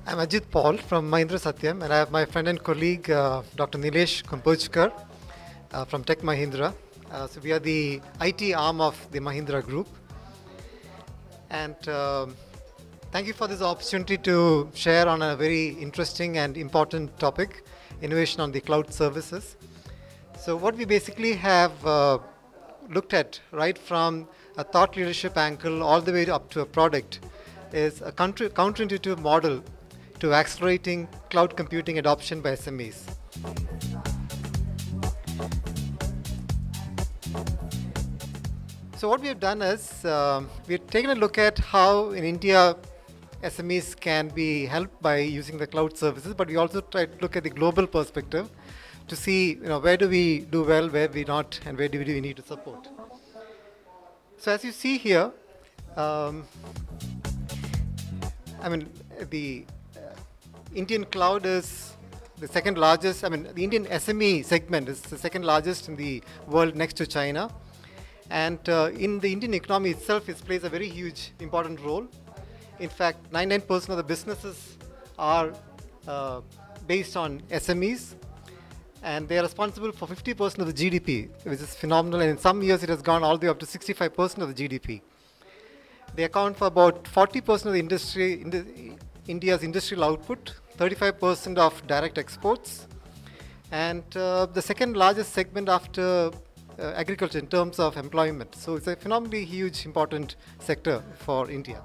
I'm Ajit Paul from Mahindra Satyam, and I have my friend and colleague Dr. Nilesh Kumbhojkar from Tech Mahindra. So we are the IT arm of the Mahindra Group. And thank you for this opportunity to share on a very interesting and important topic, innovation on the cloud services. So what we basically have looked at, right from a thought leadership angle all the way up to a product, is a counterintuitive model to accelerating cloud computing adoption by SMEs. So what we have done is we've taken a look at how in India SMEs can be helped by using the cloud services, but we also try to look at the global perspective to see where do we do well, where we not, and where do we need to support. So as you see here, the Indian cloud is the second largest, the Indian SME segment is the second largest in the world next to China. And in the Indian economy itself, it plays a very huge, important role. In fact, 99% of the businesses are based on SMEs, and they are responsible for 50% of the GDP, which is phenomenal. And in some years, it has gone all the way up to 65% of the GDP. They account for about 40% of the industry, India's industrial output, 35% of direct exports, and the second largest segment after agriculture in terms of employment. So it's a phenomenally huge, important sector for India.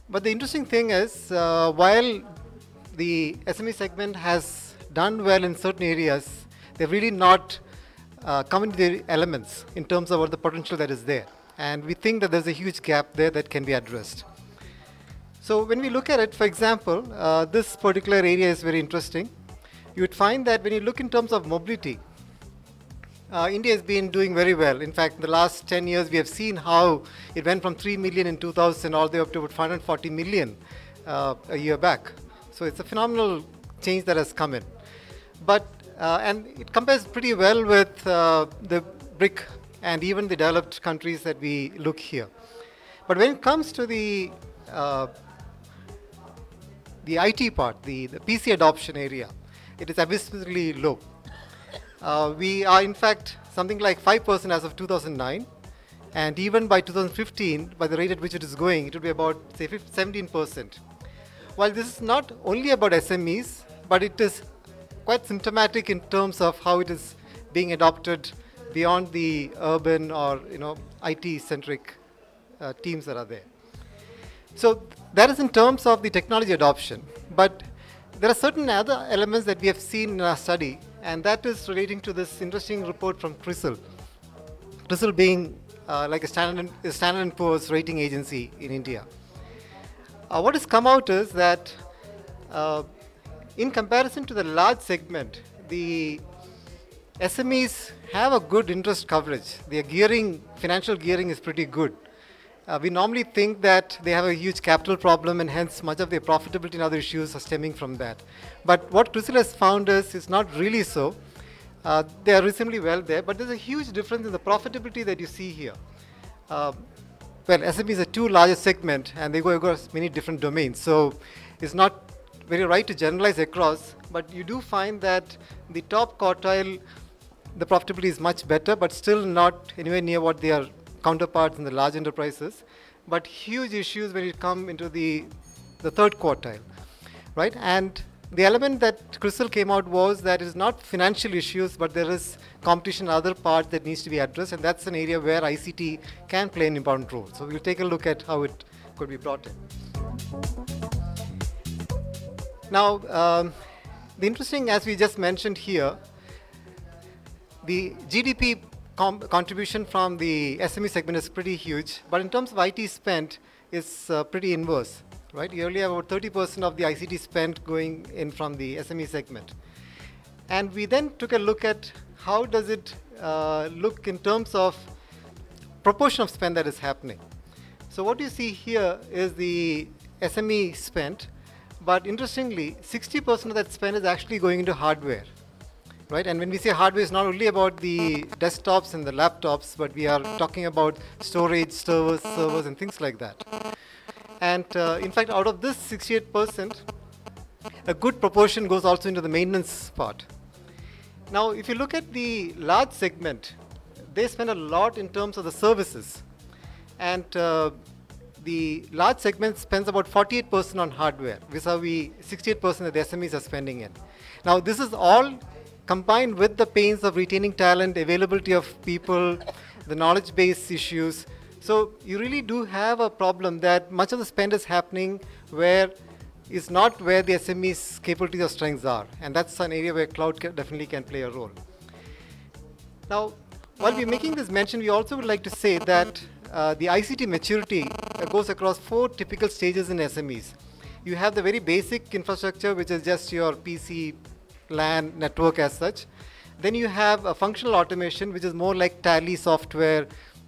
But the interesting thing is, while the SME segment has done well in certain areas, they've really not come into the elements in terms of what the potential that is there. And we think that there's a huge gap there that can be addressed. So when we look at it, for example, this particular area is very interesting. You would find that when you look in terms of mobility, India has been doing very well. In fact, in the last 10 years, we have seen how it went from 3 million in 2000 all the way up to about 540 million a year back. So it's a phenomenal change that has come in. But, and it compares pretty well with the BRIC and even the developed countries that we look here. But when it comes to the IT part, the PC adoption area, it is abysmally low. We are in fact something like 5% as of 2009, and even by 2015, by the rate at which it is going, it will be about say 17%. While this is not only about SMEs, but it is quite symptomatic in terms of how it is being adopted beyond the urban or IT-centric teams that are there. So that is in terms of the technology adoption. But there are certain other elements that we have seen in our study, and that is relating to this interesting report from CRISIL. CRISIL being like a Standard & Poor's rating agency in India. What has come out is that in comparison to the large segment, the SMEs have a good interest coverage. Their gearing, financial gearing is pretty good. We normally think that they have a huge capital problem and hence much of their profitability and other issues are stemming from that. But what CRISIL has found is it's not really so. They are reasonably well there, but there's a huge difference in the profitability that you see here. Well, SME is a two largest segment and they go across many different domains. So it's not very right to generalize across, but you do find that the top quartile, the profitability is much better, but still not anywhere near what they are counterparts in the large enterprises, but huge issues when you come into the third quartile, right? And the element that CRISIL came out was that it is not financial issues, but there is competition in other parts that needs to be addressed, and that's an area where ICT can play an important role. So we'll take a look at how it could be brought in. Now, the interesting, as we just mentioned here, the GDP contribution from the SME segment is pretty huge, but in terms of IT spend, it's pretty inverse, right? You only have about 30% of the ICT spend going in from the SME segment. And we then took a look at how does it look in terms of proportion of spend that is happening. So what you see here is the SME spend, but interestingly, 60% of that spend is actually going into hardware. right? And when we say hardware, it's not only about the desktops and the laptops, but we are talking about storage, servers, and things like that. And in fact, out of this 68%, a good proportion goes also into the maintenance part. Now, if you look at the large segment, they spend a lot in terms of the services. And the large segment spends about 48% on hardware, vis-a-vis 68% that the SMEs are spending in. Now, this is all combined with the pains of retaining talent, availability of people, the knowledge base issues. So you really do have a problem that much of the spend is happening where is not where the SME's capabilities or strengths are. And that's an area where cloud definitely can play a role. Now, while we're making this mention, we also would like to say that the ICT maturity goes across 4 typical stages in SMEs. You have the very basic infrastructure, which is just your PC, LAN, network as such. Then you have a functional automation, which is more like Tally software,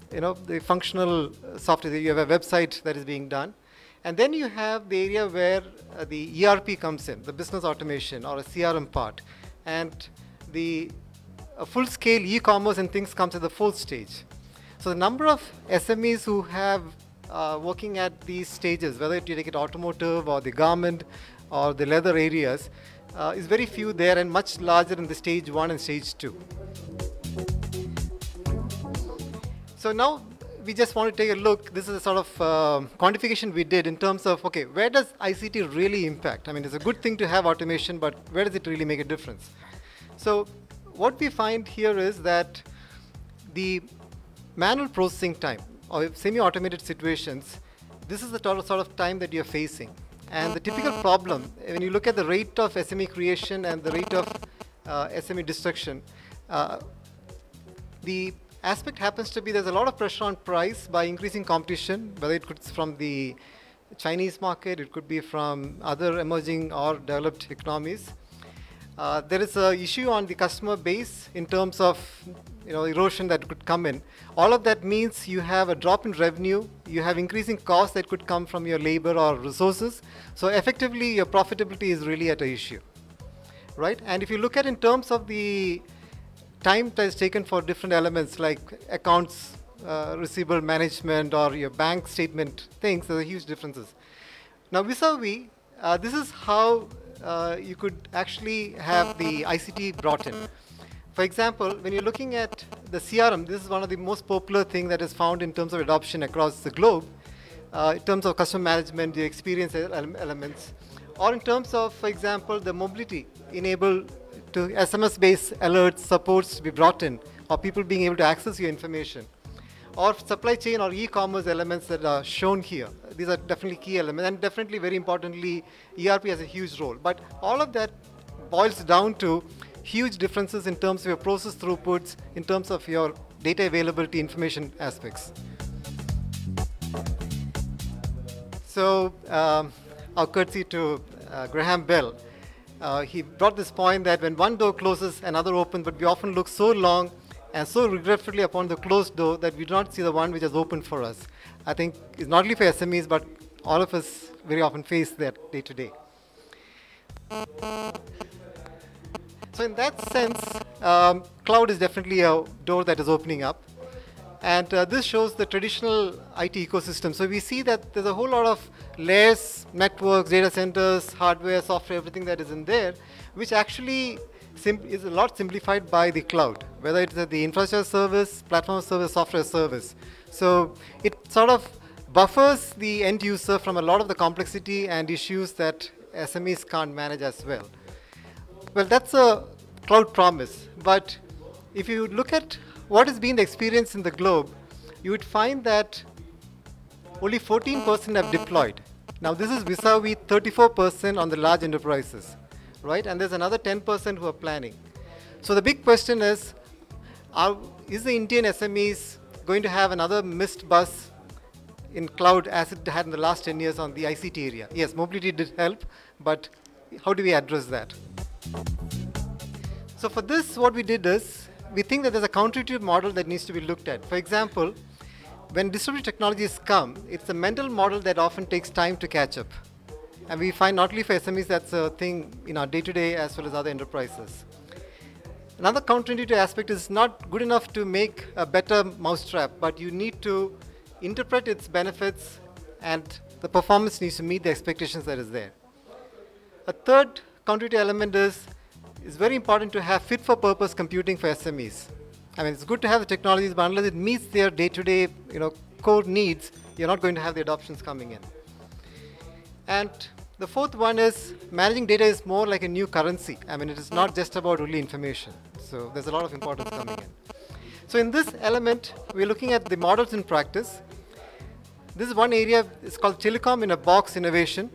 the functional software. You have a website that is being done. And then you have the area where the ERP comes in, the business automation or a CRM part. And the full-scale e-commerce and things comes at the 4th stage. So the number of SMEs who have working at these stages, whether you take it automotive or the garment or the leather areas, is very few there and much larger in the stage 1 and stage 2. So now we just want to take a look. This is a sort of quantification we did in terms of, okay, where does ICT really impact? I mean, it's a good thing to have automation, but where does it really make a difference? So what we find here is that the manual processing time or semi-automated situations, this is the sort of time that you're facing. And the typical problem, when you look at the rate of SME creation and the rate of SME destruction, the aspect happens to be there's a lot of pressure on price by increasing competition, whether it could be from the Chinese market, it could be from other emerging or developed economies. There is an issue on the customer base in terms of erosion that could come in. All of that means you have a drop in revenue, you have increasing costs that could come from your labor or resources. So effectively, your profitability is really at an issue, right? And if you look at in terms of the time that is taken for different elements like accounts, receivable management, or your bank statement things, there are huge differences. Now, vis-a-vis, this is how you could actually have the ICT brought in. For example, when you're looking at the CRM, this is one of the most popular things that is found in terms of adoption across the globe, in terms of customer management, the experience elements, or in terms of, for example, the mobility enabled to SMS-based alerts, supports to be brought in, or people being able to access your information, or supply chain or e-commerce elements that are shown here. These are definitely key elements, and definitely very importantly, ERP has a huge role. But all of that boils down to huge differences in terms of your process throughputs, in terms of your data availability, information aspects. So, our courtesy to Graham Bell, he brought this point that when one door closes, another opens, but we often look so long and so regretfully upon the closed door that we do not see the one which has opened for us. I think it's not only for SMEs, but all of us very often face that day to day. So in that sense, cloud is definitely a door that is opening up. And this shows the traditional IT ecosystem. So we see that there's a whole lot of layers, networks, data centers, hardware, software, everything that is in there, which actually is a lot simplified by the cloud, whether it's the infrastructure service, platform service, software service. So it sort of buffers the end user from a lot of the complexity and issues that SMEs can't manage as well. Well, that's a cloud promise. But if you look at what has been the experience in the globe, you would find that only 14% have deployed. Now, this is vis-a-vis 34% on the large enterprises, right? And there's another 10% who are planning. So the big question is the Indian SMEs going to have another missed bus in cloud as it had in the last 10 years on the ICT area? Yes, mobility did help, but how do we address that? So for this, what we did is, we think that there's a counterintuitive model that needs to be looked at. For example, when distributed technologies come, it's a mental model that often takes time to catch up. And we find not only for SMEs, that's a thing in our day-to-day as well as other enterprises. Another counterintuitive aspect is not good enough to make a better mousetrap, but you need to interpret its benefits, and the performance needs to meet the expectations that is there. A third counterintuitive element is it's very important to have fit-for-purpose computing for SMEs. I mean, it's good to have the technologies, but unless it meets their day-to-day, core needs, you're not going to have the adoptions coming in. And the fourth one is managing data is more like a new currency. I mean, it is not just about only information. So there's a lot of importance coming in. So in this element, we're looking at the models in practice. This is one area, it's called Telecom in a Box innovation,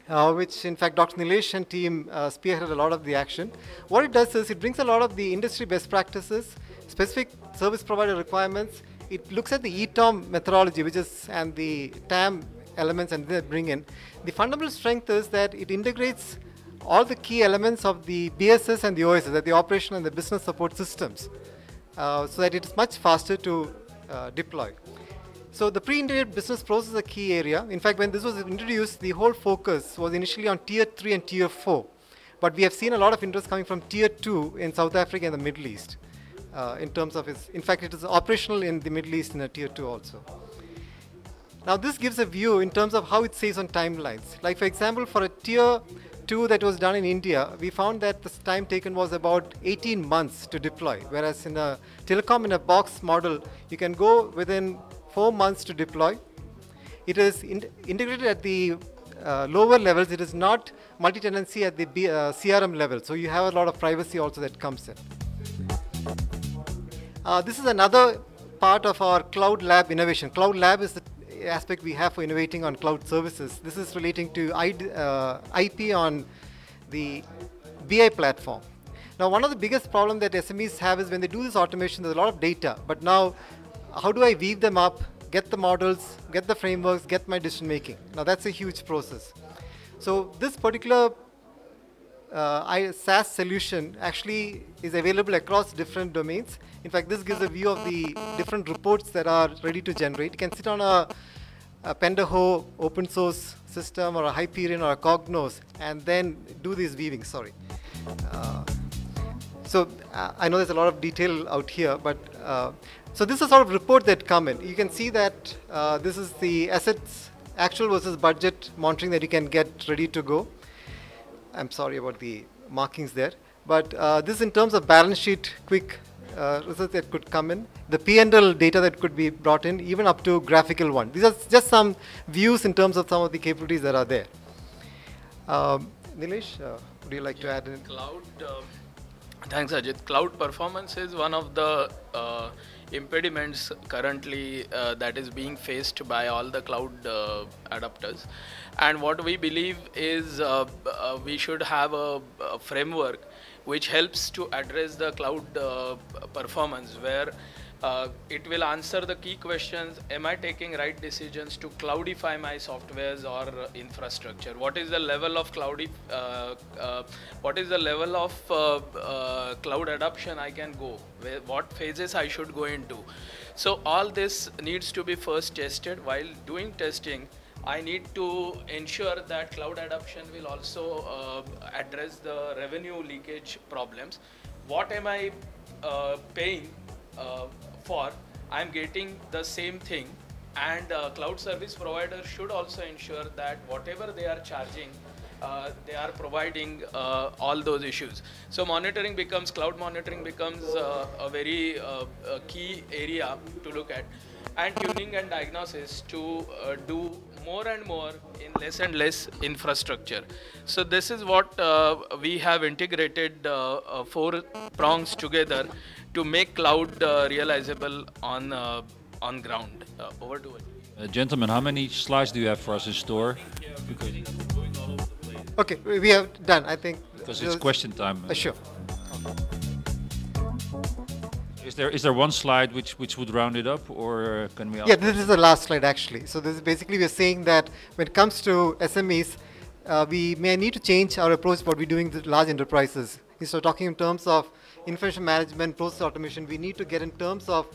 which in fact Dr. Nilesh and team spearheaded a lot of the action. What it does is it brings a lot of the industry best practices, specific service provider requirements. It looks at the ETOM methodology, which is, and the TAM elements, and they bring in. The fundamental strength is that it integrates all the key elements of the BSS and the OSS, that the operation and the business support systems, so that it is much faster to deploy. So the pre-integrated business process is a key area. In fact, when this was introduced, the whole focus was initially on Tier 3 and Tier 4. But we have seen a lot of interest coming from Tier 2 in South Africa and the Middle East. In terms of its, in fact, it is operational in the Middle East in a Tier 2 also. Now this gives a view in terms of how it saves on timelines. Like for example, for a Tier 2 that was done in India, we found that the time taken was about 18 months to deploy. Whereas in a telecom in a box model, you can go within 4 months to deploy. It is integrated at the lower levels. It is not multi-tenancy at the CRM level. So you have a lot of privacy also that comes in. This is another part of our Cloud Lab innovation. Cloud Lab is the aspect we have for innovating on cloud services. This is relating to IP on the BI platform. Now, one of the biggest problems that SMEs have is when they do this automation, there's a lot of data. But now, how do I weave them up, get the models, get the frameworks, get my decision making? Now, that's a huge process. So this particular SaaS solution actually is available across different domains. In fact, this gives a view of the different reports that are ready to generate. You can sit on a Pendaho open source system or a Hyperion or a Cognos and then do these weaving, sorry. So I know there's a lot of detail out here, but so this is sort of report that come in. You can see that this is the assets actual versus budget monitoring that you can get ready to go. I'm sorry about the markings there, but this in terms of balance sheet quick results that could come in, the P&L data that could be brought in, even up to graphical one. These are just some views in terms of some of the capabilities that are there. Nilesh, would you like to add in? Cloud, thanks Ajit. Cloud performance is one of the impediments currently that is being faced by all the cloud adapters. And what we believe is we should have a framework which helps to address the cloud performance, where it will answer the key questions. Am I taking right decisions to cloudify my softwares or infrastructure? What is the level of what is the level of cloud adoption I can go? What phases I should go into? So all this needs to be first tested. While doing testing, I need to ensure that cloud adoption will also address the revenue leakage problems. What am I paying for? I'm getting the same thing, and cloud service providers should also ensure that whatever they are charging, they are providing all those issues. So cloud monitoring becomes a very key area to look at, and tuning and diagnosis to do more and more in less and less infrastructure. So this is what we have integrated 4 prongs together to make cloud realizable on ground. Over to it. Gentlemen, how many slides do you have for us in store? Okay, we have done, I think. Because it's question time. Sure. Is there one slide which would round it up, or can we? Yeah, this is the last slide actually. So this is basically we're saying that when it comes to SMEs, we may need to change our approach to what we're doing with large enterprises. Instead of talking in terms of information management, process automation, we need to get in terms of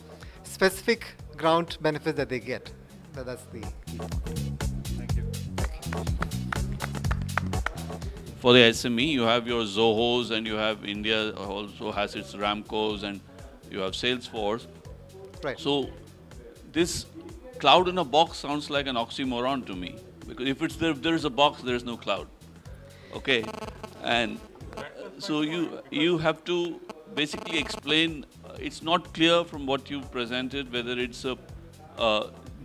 specific ground benefits that they get. That's the key. Thank you. for the SME, you have your Zohos, and you have India also has its Ramcos, and you have Salesforce. Right. So this cloud in a box sounds like an oxymoron to me, because if it's there, if there is a box, there is no cloud. Okay, and so you have to basically explain. It's not clear from what you presented whether it's a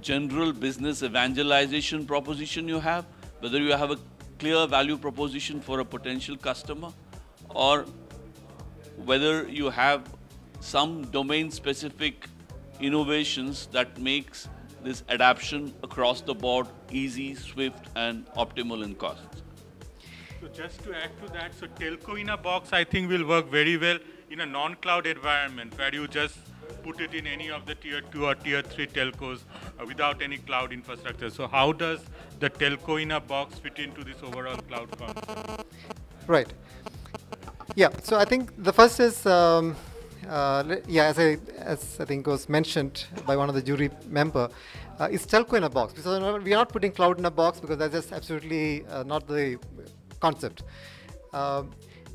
general business evangelization proposition you have, whether you have a clear value proposition for a potential customer, or whether you have some domain specific innovations that makes this adaption across the board easy, swift, and optimal in costs. So just to add to that, so telco in a box I think will work very well in a non-cloud environment where you just put it in any of the tier 2 or tier 3 telcos without any cloud infrastructure. So how does the telco in a box fit into this overall cloud concept? Right. Yeah. So I think the first is, as I think was mentioned by one of the jury member, is telco in a box. So we are not putting cloud in a box because that's just absolutely not the concept. Now,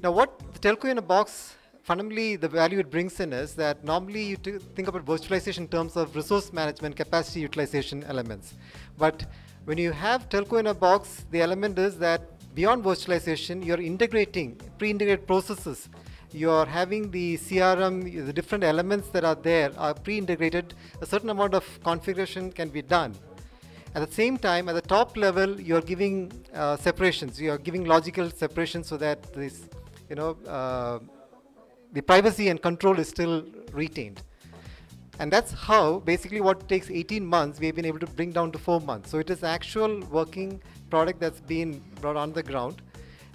what the telco in a box, fundamentally, the value it brings in is that normally you think about virtualization in terms of resource management, capacity utilization elements. But when you have telco in a box, the element is that beyond virtualization, you're integrating pre-integrated processes. You're having the CRM, the different elements that are there are pre-integrated. A certain amount of configuration can be done. At the same time, at the top level, you're giving separations. You're giving logical separations so that this, the privacy and control is still retained. And that's how basically what takes 18 months, we've been able to bring down to 4 months. So it is actual working product that's been brought on the ground.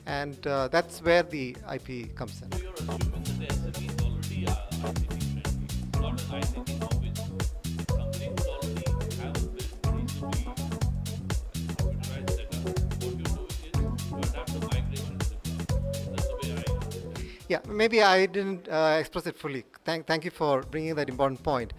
And that's where the IP comes in. So you're assuming that the SMEs already are ICT friendly, not an ICT novice. Somebody would already have built reasonably computerized setup. What you're doing is to adapt the migration to the cloud. That's the way I. Yeah, maybe I didn't express it fully. Thank you for bringing that important point.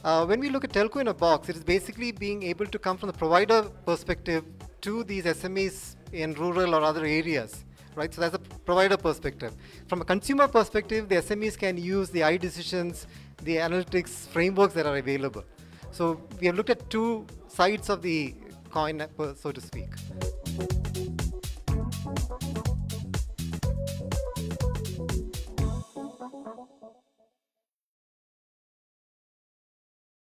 When we look at telco in a box, it is basically being able to come from the provider perspective to these SMEs in rural or other areas, right? So that's a provider perspective. From a consumer perspective, the SMEs can use the iDecisions, the analytics frameworks that are available. So we have looked at two sides of the coin, so to speak.